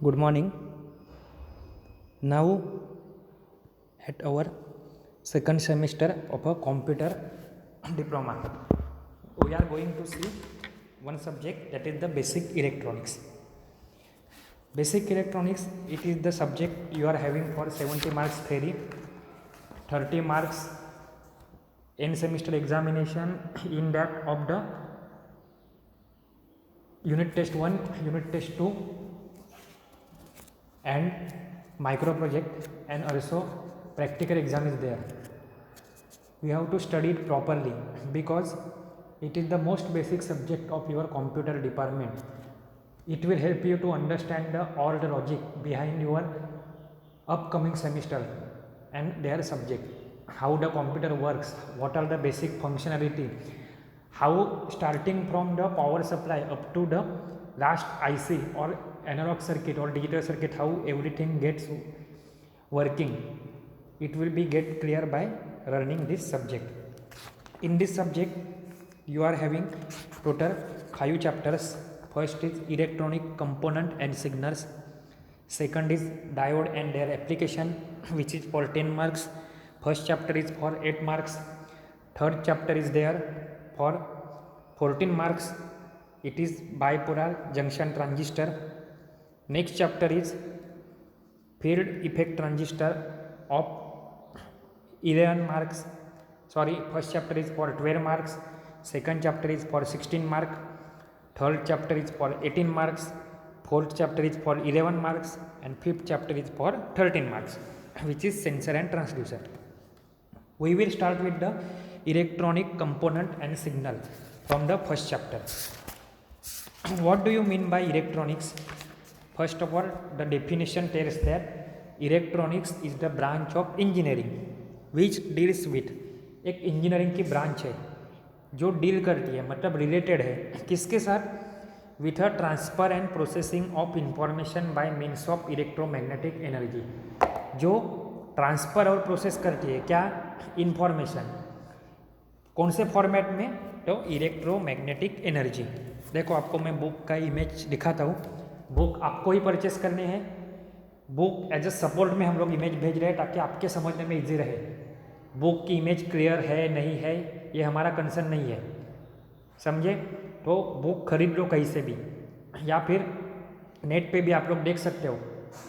Good morning. Now, at our second semester of a computer diploma, we are going to see one subject, that is the basic electronics. Basic electronics, it is the subject you are having for 70 marks theory, 30 marks end semester examination in that of the unit test 1, unit test 2 and micro project, and also practical exam is there. We have to study it properly because it is the most basic subject of your computer department. It will help you to understand all the logic behind your upcoming semester and their subject, how the computer works, what are the basic functionality, how starting from the power supply up to the last IC or analog circuit or digital circuit, how everything gets working. It will be get clear by learning this subject. In this subject you are having total 5 chapters. First is electronic component and signals. Second is diode and their application, which is for 10 marks. First chapter is for 8 marks. Third chapter is there for 14 marks. It is bipolar junction transistor. Next chapter is field effect transistor of 11 marks. First chapter is for 12 marks. Second chapter is for 16 marks. Third chapter is for 18 marks. Fourth chapter is for 11 marks. And fifth chapter is for 13 marks, which is sensor and transducer. We will start with the electronic component and signal from the first chapter. What do you mean by electronics? First of all, the definition tells that electronics is the branch of engineering which deals with, एक engineering की branch है जो deal करती है, मतलब related है किसके साथ, with a transfer and processing of information bye means of electromagnetic energy, जो ट्रांसफ़र और प्रोसेस करती है क्या, इंफॉर्मेशन, कौन से फॉर्मेट में, तो इलेक्ट्रोमैग्नेटिक एनर्जी. देखो आपको मैं बुक का इमेज दिखाता हूँ. बुक आपको ही परचेस करने हैं. बुक एज अ सपोर्ट में हम लोग इमेज भेज रहे हैं ताकि आपके समझने में इजी रहे. बुक की इमेज क्लियर है नहीं है ये हमारा कंसर्न नहीं है, समझे. तो बुक खरीद लो कहीं से भी, या फिर नेट पे भी आप लोग देख सकते हो.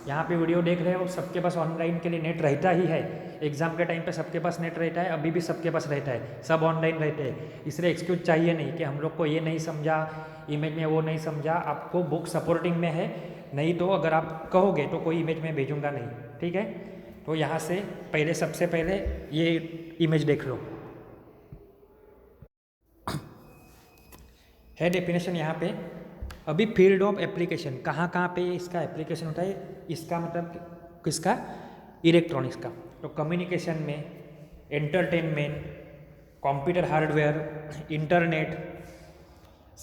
यहाँ पे वीडियो देख रहे हो, सबके पास ऑनलाइन के लिए नेट रहता ही है. एग्ज़ाम के टाइम पे सबके पास नेट रहता है, अभी भी सबके पास रहता है, सब ऑनलाइन रहते हैं. इसलिए एक्सक्यूज चाहिए नहीं कि हम लोग को ये नहीं समझा, इमेज में वो नहीं समझा. आपको बुक सपोर्टिंग में है, नहीं तो अगर आप कहोगे तो कोई इमेज में भेजूँगा नहीं, ठीक है. तो यहाँ से पहले सबसे पहले ये इमेज देख लो. है डेफिनेशन यहाँ पे. अभी फील्ड ऑफ एप्लीकेशन कहाँ कहाँ पे इसका एप्लीकेशन होता है, इसका मतलब किसका, इलेक्ट्रॉनिक्स का. तो कम्युनिकेशन में, entertainment, computer hardware, internet,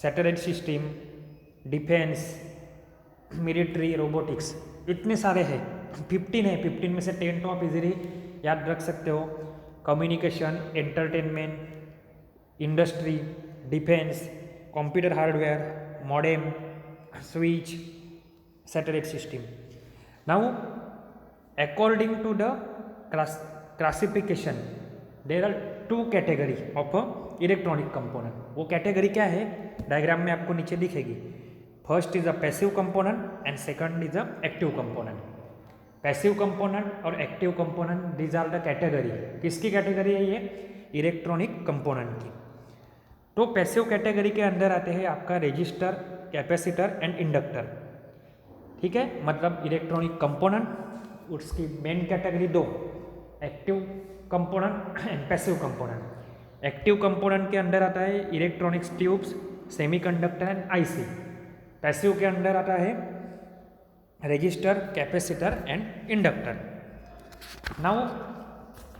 satellite system, defence, military, robotics, इतने सारे हैं. 15 है, 15 में से 10 तो आप इजीली याद रख सकते हो. Communication, entertainment, industry, defence, computer hardware, modem, switch, satellite system. Now according to the classification there are 2 category of electronic component. वो कैटेगरी क्या है, डायग्राम में आपको नीचे दिखेगी. First is a passive component and second is a active component. Passive component और active component, these are the category. किसकी category है ये, इलेक्ट्रॉनिक कंपोनेंट की. तो पैसिव कैटेगरी के अंदर आते हैं आपका रजिस्टर, कैपेसिटर एंड इंडक्टर, ठीक है. मतलब इलेक्ट्रॉनिक कंपोनेंट, उसकी main category 2, active component and passive component. Active component के अंदर आता है electronics tubes, semiconductor and IC. Passive के अंदर आता है resistor, capacitor and inductor. Now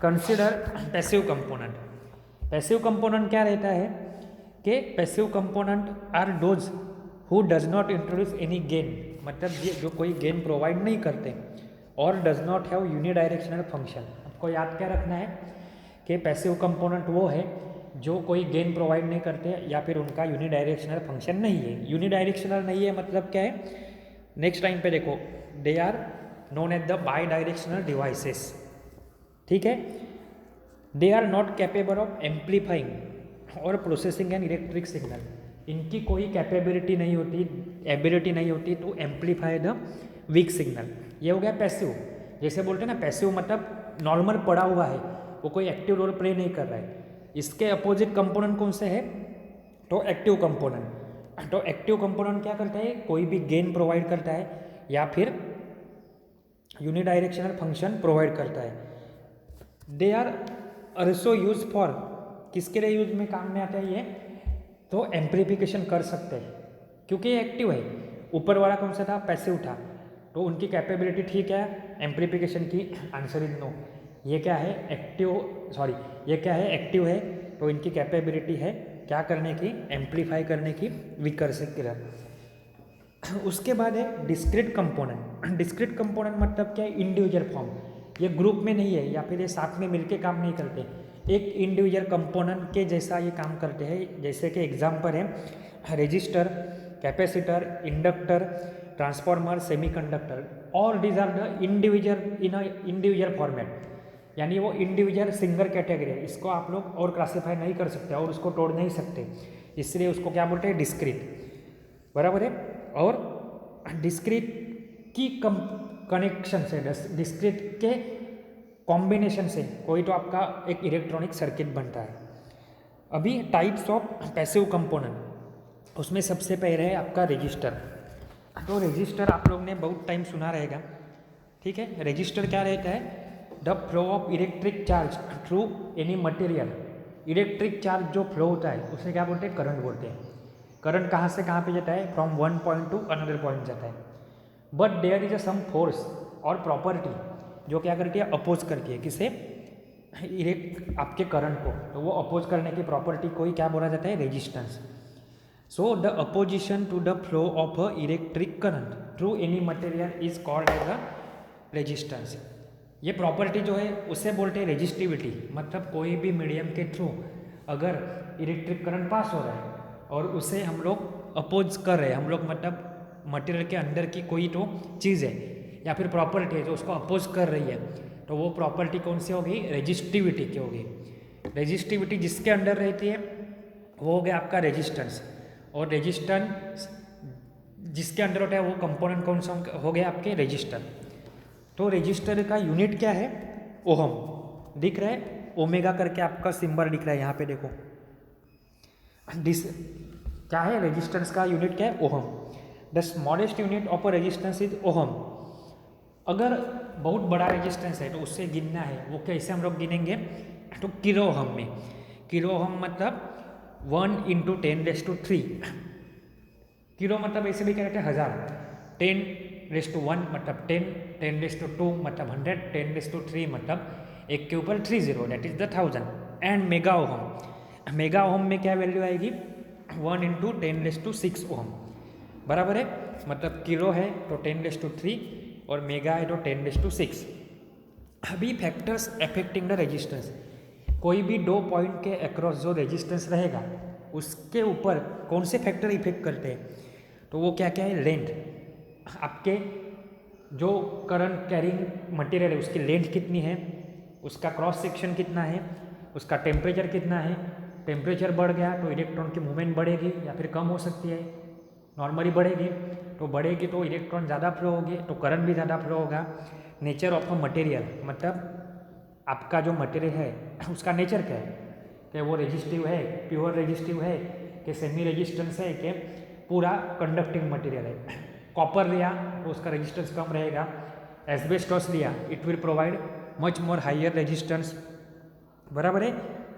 consider passive component. Passive component क्या रहता है कि passive component are those who does not introduce any gain, मतलब ये जो कोई गेन प्रोवाइड नहीं करते, और does not have unidirectional function. आपको याद क्या रखना है कि पैसिव कंपोनेंट वो है जो कोई गेन प्रोवाइड नहीं करते या फिर उनका यूनिडायरेक्शनल फंक्शन नहीं है. यूनिडायरेक्शनल नहीं है मतलब क्या है, नेक्स्ट टाइम पे देखो, they are known as the bidirectional devices, ठीक है। They are not capable of amplifying और प्रोसेसिंग एन इलेक्ट्रिक सिग्नल, इनकी कोई कैपेबिलिटी नहीं होती, एबिलिटी नहीं होती to amplify the weak signal. ये हो गया पैसिव। जैसे बोलते हैं ना, पैसिव मतलब नॉर्मल पड़ा हुआ है, वो कोई एक्टिव रोल प्ले नहीं कर रहा है। इसके अपोजिट कंपोनेंट कौन से है, तो एक्टिव कंपोनेंट। तो एक्टिव कंपोनेंट क्या करता है, कोई भी गेन प्रोवाइड करता है या फिर यूनिडायरेक्शनल फंक्शन प्रोवाइड करता है। They are also use for, किसके लिए यूज में काम में आता है ये, तो एम्प्लीफिकेशन कर सकते हैं, क्योंकि ये एक्टिव है। ऊपर वाला कौन सा था, पैसिव था, तो उनकी कैपेबिलिटी ठीक है एम्प्लीफिकेशन की, आंसर इज नो। ये क्या है, एक्टिव, सॉरी ये क्या है, एक्टिव है, तो इनकी कैपेबिलिटी है क्या करने की, एम्प्लीफाई करने की, वीकर से किलर। उसके बाद है डिस्क्रीट कंपोनेंट। डिस्क्रीट कंपोनेंट मतलब क्या है, इंडिविजुअल फॉर्म, ये ग्रुप में नहीं है या फिर ये साथ में मिलके काम नहीं करते, एक इंडिविजुअल कंपोनेंट के जैसा ये काम करते हैं। जैसे कि एग्जांपल है resistor, capacitor, inductor, transformer, semiconductor, और these are the individual in a individual format, यानी वो इंडिविजुअल सिंगल कैटेगरी है, इसको आप लोग और क्लासीफाई नहीं कर सकते और उसको तोड़ नहीं सकते, इसलिए उसको क्या बोलते हैं, डिस्क्रीट, बराबर है। और डिस्क्रीट की कनेक्शन से, डिस्क्रीट के कॉम्बिनेशन से कोई तो आपका एक इलेक्ट्रॉनिक सर्किट बनता है। अभी टाइप्स ऑफ पैसिव कंपोनेंट, उसमें सबसे पहले है आपका रजिस्टर। तो रजिस्टर आप लोग ने बहुत टाइम सुना रहेगा, ठीक है। रजिस्टर क्या रहता है, the flow of electric charge through any material. Electric charge जो फ्लो होता है उसे क्या बोलते हैं, करंट बोलते हैं। करंट कहाँ से कहाँ पे जाता है, from one point to another point जाता है। But there is a some force और प्रॉपर्टी जो क्या करती है, अपोज करती है किसे, आपके करंट को, तो वो अपोज करने की प्रॉपर्टी को ही क्या बोला जाता है, resistance. So the opposition to the flow of a electric current through any material is called as a resistance. ये प्रॉपर्टी जो है उसे बोलते हैं रेजिस्टिविटी, मतलब कोई भी मीडियम के थ्रू अगर इलेक्ट्रिक करंट पास हो रहा है और उसे हम लोग अपोज कर रहे हैं, हम लोग मतलब मटेरियल के अंदर की कोई तो चीज़ है या फिर प्रॉपर्टी है जो उसको अपोज कर रही है, तो वो प्रॉपर्टी कौन सी होगी, रेजिस्टिविटी की होगी। रेजिस्टिविटी जिसके अंडर रहती है वो हो गया आपका रेजिस्टेंस, और रेजिस्टेंस जिसके अंडर होता है वो कंपोनेंट कौन सा हो गया, आपके रेजिस्टर। तो रेजिस्टर का यूनिट क्या है, ओहम, दिख रहा है, ओमेगा करके आपका सिंबल दिख रहा है यहाँ पे देखो। क्या है, रेजिस्टेंस का यूनिट क्या है, ohm. The smallest unit of a resistance is ohm. अगर बहुत बड़ा रेजिस्टेंस है तो उससे गिनना है, वो कैसे हम लोग गिनेंगे, तो किलो ओहम में। किलो ओहम मतलब 1 × 10⁻³ किलो मतलब ऐसे भी क्या कहते हैं, 1000, 10⁻⁻1 मतलब 10, 10⁻² मतलब 100, 10⁻³ मतलब 1 के ऊपर 30, that is the 1000। And mega ohm, mega ohm में क्या वैल्यू आएगी, 1 × 10⁻⁶ ओहम, बराबर है। मतलब किलो है तो 10⁻³ और मेगा है तो 10⁻⁶। अभी फैक्टर्स अफेक्टिंग द रेजिस्टेंस, कोई भी दो पॉइंट के अक्रॉस जो रेजिस्टेंस रहेगा उसके ऊपर कौन से फैक्टर इफेक्ट करते हैं, तो वो क्या क्या है, लेंथ, आपके जो करंट कैरिंग मटेरियल है उसकी लेंथ कितनी है, उसका क्रॉस सेक्शन कितना है, उसका टेम्परेचर कितना है। टेम्परेचर बढ़ गया तो इलेक्ट्रॉन की मूवमेंट बढ़ेगी या फिर कम हो सकती है, नॉर्मली बढ़ेगी, तो बढ़ेगी तो इलेक्ट्रॉन ज़्यादा फ्लो होगी तो करंट भी ज़्यादा फ्लो होगा। नेचर ऑफ अ मटेरियल, मतलब आपका जो मटेरियल है उसका नेचर क्या है, कि वो रेजिस्टिव है, प्योर रेजिस्टिव है, कि सेमी रेजिस्टेंस है, कि पूरा कंडक्टिंग मटेरियल है। कॉपर लिया तो उसका रेजिस्टेंस कम रहेगा, एस्बेस्टॉस लिया it will provide much more higher resistance, बराबर है।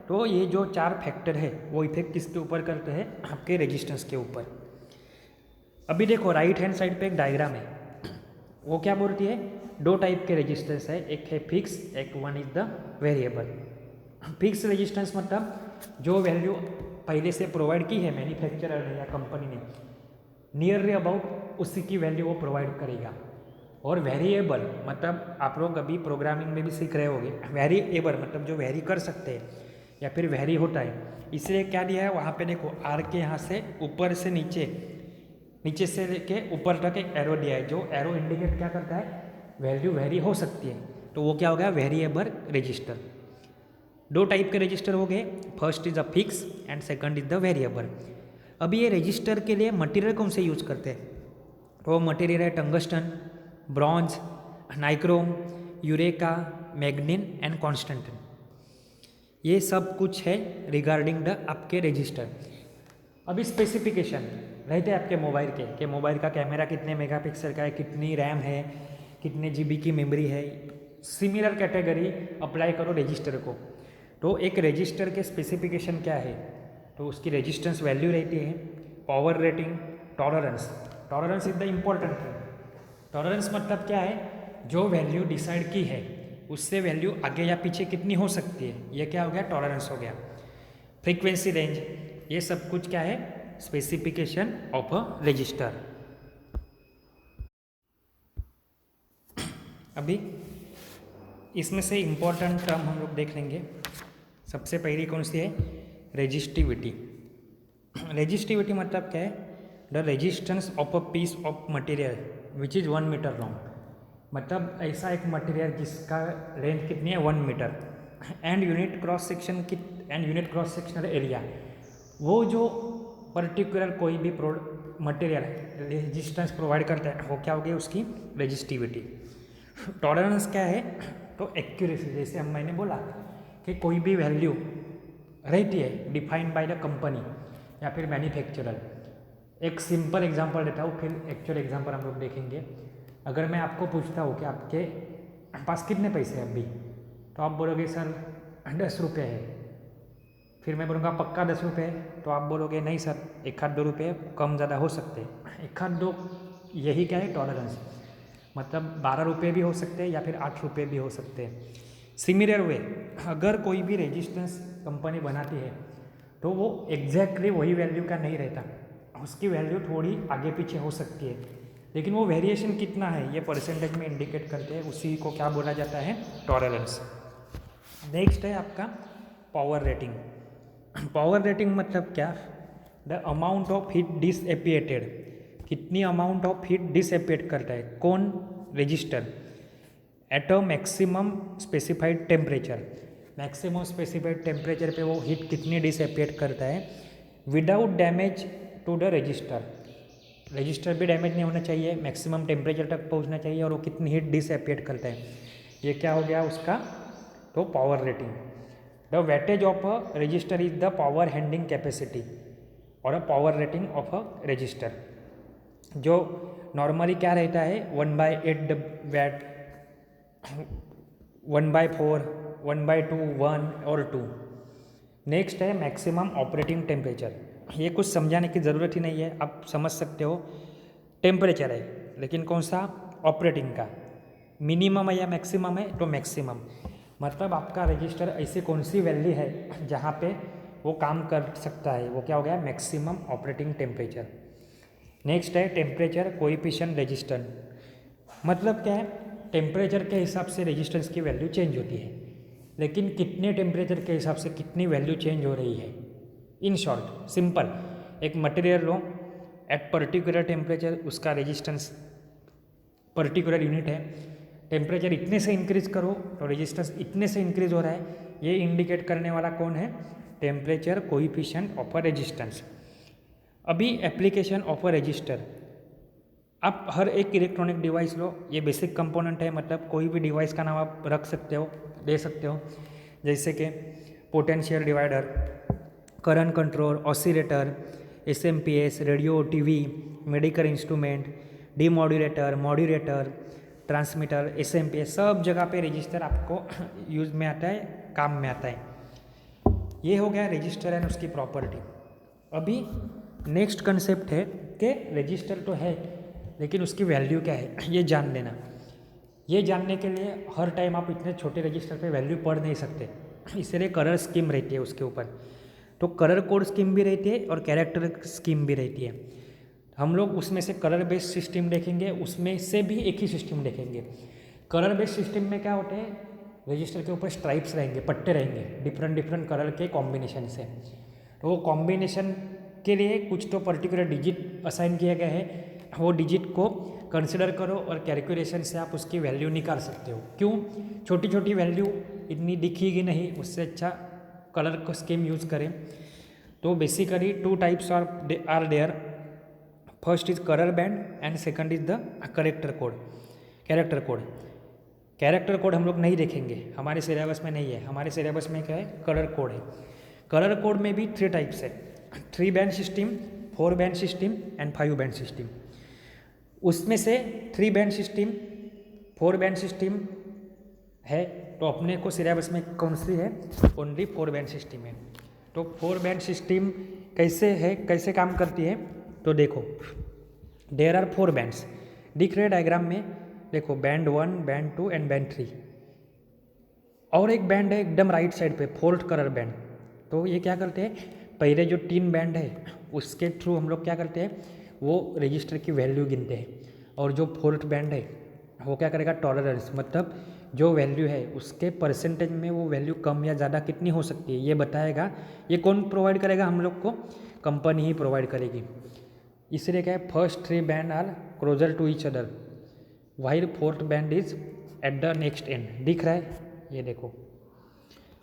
तो ये जो 4 फैक्टर है वो इफेक्ट किसके ऊपर करते हैं, आपके रेजिस्टेंस के ऊपर। अभी देखो राइट हैंड साइड पे एक डायग्राम है, वो क्या बोलती है, 2 टाइप के रेजिस्टेंस है, एक है फिक्स, एक one is the variable. Fix resistance मतलब जो वैल्यू पहले से प्रोवाइड की है मैन्युफैक्चरर ने या कंपनी ने, नियरली अबाउट उसी की वैल्यू वो प्रोवाइड करेगा। और वेरिएबल मतलब आप लोग अभी प्रोग्रामिंग में भी सीख रहे होंगे, वेरिएबल मतलब जो वेरी कर सकते हैं या फिर वेरी होता है, इसलिए क्या दिया है वहाँ पे देखो, आर के यहाँ से ऊपर से नीचे नीचे से लेके ऊपर तक एक एरो दिया है, जो एरो इंडिकेट क्या करता है, वैल्यू वेरी हो सकती है, तो वो क्या हो गया, वेरिएबल रजिस्टर। दो टाइप के रजिस्टर हो गए, first is the fix and second is the variable. अभी ये रजिस्टर के लिए मटेरियल कौन से यूज करते हैं, तो वो मटेरियल है tungsten, bronze, nichrome, eureka, manganin and constantan. ये सब कुछ है रिगार्डिंग द आपके रजिस्टर। अभी स्पेसिफिकेशन रहते हैं आपके मोबाइल के, कि मोबाइल का कैमरा कितने मेगापिक्सल का है, कितनी रैम है, कितने जीबी की मेमोरी है। सिमिलर कैटेगरी अप्लाई करो रजिस्टर को। तो एक रजिस्टर के स्पेसिफिकेशन क्या है, तो उसकी रेजिस्टेंस वैल्यू रहती है, power rating, tolerance. Tolerance is the important thing. Tolerance मतलब क्या है, जो वैल्यू डिसाइड की है उससे वैल्यू आगे या पीछे कितनी हो सकती है, ये क्या हो गया, टॉलरेंस हो गया। फ्रीक्वेंसी रेंज, ये सब कुछ क्या है, स्पेसिफिकेशन ऑफ अ रजिस्टर। अभी इसमें से इम्पोर्टेंट टर्म हम लोग देख लेंगे। सबसे पहली कौन सी है, रेजिस्टिविटी। रेजिस्टिविटी मतलब क्या है, the resistance of a piece of material which is 1 metre long. मतलब ऐसा एक मटेरियल जिसका लेंथ कितनी है, 1 metre, and unit cross sectional area. वो जो पर्टिकुलर कोई भी मटेरियल रेजिस्टेंस प्रोवाइड करता है, वो क्या हो गई उसकी रेजिस्टिविटी। टॉलरेंस क्या है, तो एक्यूरेसी, जैसे हम मैंने बोला कि कोई भी वैल्यू रहती है डिफाइंड बाय द कंपनी या फिर मैन्युफैक्चरर। एक सिंपल एग्जांपल देता हूँ, फिर एक्चुअल एग्जांपल हम लोग देखेंगे। अगर मैं आपको पूछता हूँ कि आपके पास कितने पैसे हैं अभी, तो आप बोलोगे सर 10 रुपये है। फिर मैं बोलूँगा पक्का 10 रुपये है, तो आप बोलोगे नहीं सर, 1-2 रुपये कम ज़्यादा हो सकते हैं। 1-2, यही क्या है, टॉलरेंस। मतलब 12 रुपये भी हो सकते हैं या फिर 8 रुपये भी हो सकते हैं। सिमिलर वे, अगर कोई भी रेजिस्टेंस कंपनी बनाती है तो वो एग्जैक्टली वही वैल्यू का नहीं रहता, उसकी वैल्यू थोड़ी आगे पीछे हो सकती है, लेकिन वो वेरिएशन कितना है ये परसेंटेज में इंडिकेट करते हैं, उसी को क्या बोला जाता है, टॉलरेंस। नेक्स्ट है आपका पावर रेटिंग। पावर रेटिंग मतलब क्या, the amount of heat dissipated, कितनी अमाउंट ऑफ हीट डिसएपिएट करता है कौन, resistor, at a maximum specified temperature. Maximum specified temperature पे वो हीट कितनी डिसएपिएट करता है, without damage to the resistor. Resistor भी डैमेज नहीं होना चाहिए, मैक्सिमम टेम्परेचर तक पहुंचना चाहिए, और वो कितनी हीट डिसएपिएट करता है, ये क्या हो गया उसका, तो power rating. The weightage of a resistor is the power handling capacity और a power rating of a resistor. जो नॉर्मली क्या रहता है, 1/8 वैट, 1/4, 1/2, 1 और 2। नेक्स्ट है मैक्सिमम ऑपरेटिंग टेम्परेचर। ये कुछ समझाने की ज़रूरत ही नहीं है, आप समझ सकते हो। टेम्परेचर है, लेकिन कौन सा, ऑपरेटिंग का। मिनिमम है या मैक्सिमम है, तो मैक्सिमम। मतलब आपका रजिस्टर ऐसी कौन सी वैल्यू है जहाँ पे वो काम कर सकता है, वो क्या हो गया, मैक्सिमम ऑपरेटिंग टेम्परेचर। नेक्स्ट है टेम्परेचर कोएफिशिएंट रेजिस्टेंस। मतलब क्या है, टेम्परेचर के हिसाब से रेजिस्टेंस की वैल्यू चेंज होती है, लेकिन कितने टेम्परेचर के हिसाब से कितनी वैल्यू चेंज हो रही है। इन शॉर्ट सिंपल, एक material low, at particular temperature उसका रेजिस्टेंस पर्टिकुलर यूनिट है, टेम्परेचर इतने से इंक्रीज करो तो रेजिस्टेंस इतने से इंक्रीज हो रहा है, ये इंडिकेट करने वाला कौन है, temperature coefficient of a resistance. अभी एप्लीकेशन ऑफ अ रजिस्टर, आप हर एक इलेक्ट्रॉनिक डिवाइस लो, ये बेसिक कंपोनेंट है, मतलब कोई भी डिवाइस का नाम आप रख सकते हो, दे सकते हो, जैसे कि potential divider, current control, oscillator, SMPS, radio, TV, medical instrument, demodulator, modulator, transmitter, SMPS, सब जगह पे रजिस्टर आपको यूज में आता है, काम में आता है। ये हो गया रजिस्टर एंड उसकी प्रॉपर्टी। अभी नेक्स्ट कंसेप्ट है कि रजिस्टर तो है, लेकिन उसकी वैल्यू क्या है ये जान लेना। ये जानने के लिए हर टाइम आप इतने छोटे रजिस्टर पे वैल्यू पढ़ नहीं सकते, इसलिए कलर स्कीम रहती है उसके ऊपर। तो कलर कोड स्कीम भी रहती है और कैरेक्टर स्कीम भी रहती है। हम लोग उसमें से कलर बेस्ड सिस्टम देखेंगे, उसमें से भी एक ही सिस्टम देखेंगे। कलर बेस्ड सिस्टम में क्या होते हैं, रजिस्टर के ऊपर स्ट्राइप्स रहेंगे, पट्टे रहेंगे डिफरेंट डिफरेंट कलर के कॉम्बिनेशन से। तो वो कॉम्बिनेशन के लिए कुछ तो पर्टिकुलर डिजिट असाइन किया गया है, वो डिजिट को कंसिडर करो और कैलकुलेशन से आप उसकी वैल्यू निकाल सकते हो। क्यों? छोटी छोटी वैल्यू इतनी दिखेगी नहीं, उससे अच्छा कलर को स्कीम यूज़ करें। तो basically 2 types are there, first is colour band and second is the character code. Character code हम लोग नहीं देखेंगे, हमारे सिलेबस में नहीं है। हमारे सिलेबस में क्या है? कलर कोड है। कलर कोड में भी 3 टाइप्स है, 3 band system, 4 band system and 5 band system. उसमें से 3 बैंड सिस्टम, 4 बैंड सिस्टम है, तो अपने को सिलेबस में कौन सी है? ओनली 4 बैंड सिस्टम है। तो 4 बैंड सिस्टम कैसे है, कैसे काम करती है? तो देखो, देयर आर 4 बैंड्स दिख रहे डायग्राम में, देखो बैंड 1, बैंड 2 एंड बैंड 3। और एक बैंड है एकदम राइट साइड पे, फोर्थ कलर बैंड। तो ये क्या करते हैं? पहले जो 3 बैंड है उसके थ्रू हम लोग क्या करते हैं? वो रजिस्टर की वैल्यू गिनते हैं। और जो फोर्थ बैंड है वो क्या करेगा? टॉलरेंस, मतलब जो वैल्यू है उसके परसेंटेज में वो वैल्यू कम या ज़्यादा कितनी हो सकती है ये बताएगा। ये कौन प्रोवाइड करेगा हम लोग को? कंपनी ही प्रोवाइड करेगी। इसलिए क्या है? First 3 band are closer to each other while fourth band is at the next end. दिख रहा है? ये देखो,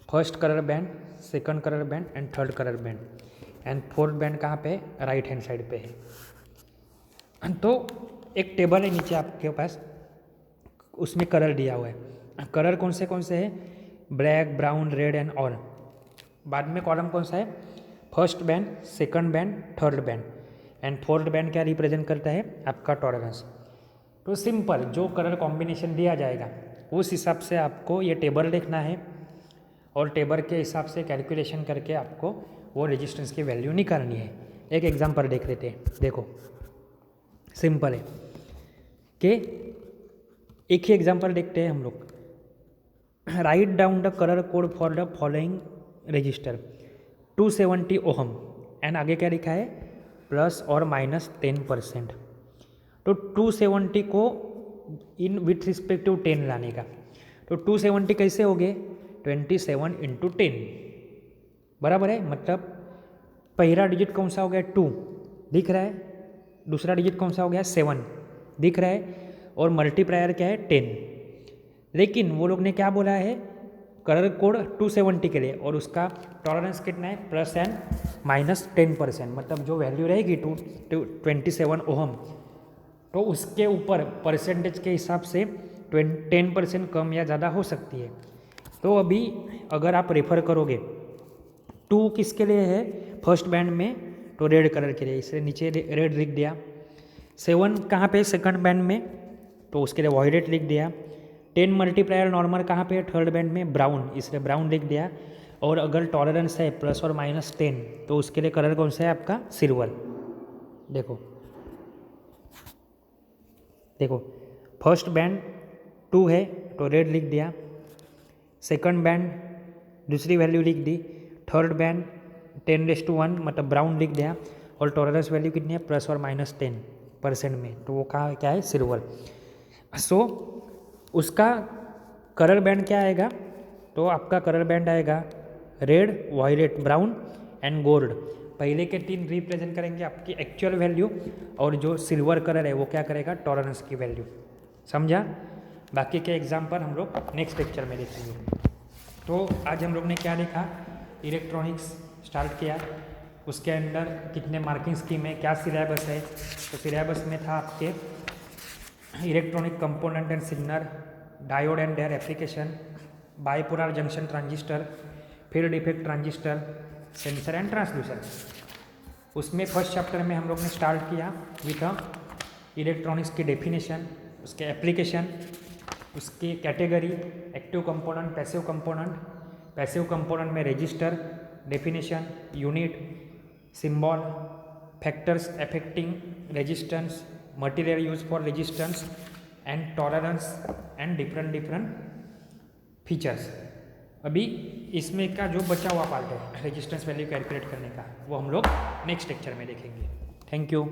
first colour band, second colour band and third colour band, and fourth band कहाँ पे है? राइट हैंड साइड पे है। तो एक टेबल है नीचे आपके पास, उसमें कलर दिया हुआ है। कलर कौन से है? Black, brown, red and all. बाद में कॉलम कौन सा है? First band, second band, third band and fourth band क्या रिप्रेजेंट करता है? आपका टॉलरेंस। तो सिंपल, जो कलर कॉम्बिनेशन दिया जाएगा उस हिसाब से आपको ये टेबल देखना है और टेबल के हिसाब से कैलकुलेशन करके आपको वो रेजिस्टेंस की वैल्यू निकालनी है। एक एग्जांपल देख लेते हैं। देखो, सिंपल है कि एक ही एग्जांपल देखते हैं हम लोग। Write down the colour code for the following register 270 ohm and आगे क्या लिखा है? प्लस और माइनस 10%। तो 270 को इन विथ रिस्पेक्ट टू 10 लाने का, तो 270 कैसे हो गए? 27 इंटू 10 बराबर है। मतलब पहला डिजिट कौन सा हो गया? 2 दिख रहा है, दूसरा डिजिट कौन सा हो गया? 7 दिख रहा है, और मल्टीप्लायर क्या है? 10। लेकिन वो लोग ने क्या बोला है? कलर कोड 270 के लिए, और उसका टॉलरेंस कितना है? Plus and minus 10%। मतलब जो वैल्यू रहेगी 27 ओहम, तो उसके ऊपर परसेंटेज के हिसाब से 10% कम या ज़्यादा हो सकती है। तो अभी अगर आप रेफर करोगे, 2 किसके लिए है? फर्स्ट बैंड में, तो रेड कलर के लिए, इसलिए नीचे रेड लिख दिया। 7 कहाँ पे? सेकंड बैंड में, तो उसके लिए वॉयलेट लिख दिया। 10 मल्टीप्लायर नॉर्मल कहाँ पे? थर्ड बैंड में, ब्राउन, इसलिए ब्राउन लिख दिया। और अगर टॉलरेंस है प्लस और माइनस 10, तो उसके लिए कलर कौन सा है आपका? सिल्वर। देखो फर्स्ट बैंड 2 है तो रेड लिख दिया, सेकंड बैंड दूसरी वैल्यू लिख दी, थर्ड बैंड 10:1 मतलब ब्राउन लिख दिया, और टॉलरेंस वैल्यू कितनी है? प्लस और माइनस 10% में, तो वो कहाँ क्या है? सिल्वर। सो उसका कलर बैंड क्या आएगा? तो आपका कलर बैंड आएगा red, violet, brown and gold. पहले के 3 रिप्रेजेंट करेंगे आपकी एक्चुअल वैल्यू, और जो सिल्वर कलर है वो क्या करेगा? टॉलरेंस की वैल्यू। समझा? बाकी के एग्जाम्पल हम लोग नेक्स्ट लेक्चर में देखेंगे। तो आज हम लोग ने क्या देखा? इलेक्ट्रॉनिक्स स्टार्ट किया, उसके अंदर कितने मार्किंग स्कीम है, क्या सिलेबस है। तो सिलेबस में था आपके electronic component and signal, diode and their application, bipolar junction transistor, field effect transistor, sensor and transducer. उसमें फर्स्ट चैप्टर में हम लोग ने स्टार्ट किया विथ इलेक्ट्रॉनिक्स की डेफिनेशन, उसके एप्लीकेशन, उसकी category, active component, passive component. Passive component में resistor, definition, unit, symbol, factors affecting resistance, material use for resistance and tolerance and different features. अभी इसमें का जो बचा हुआ पार्ट है रेजिस्टेंस वैल्यू कैलकुलेट करने का, वो हम लोग नेक्स्ट लेक्चर में देखेंगे। Thank you.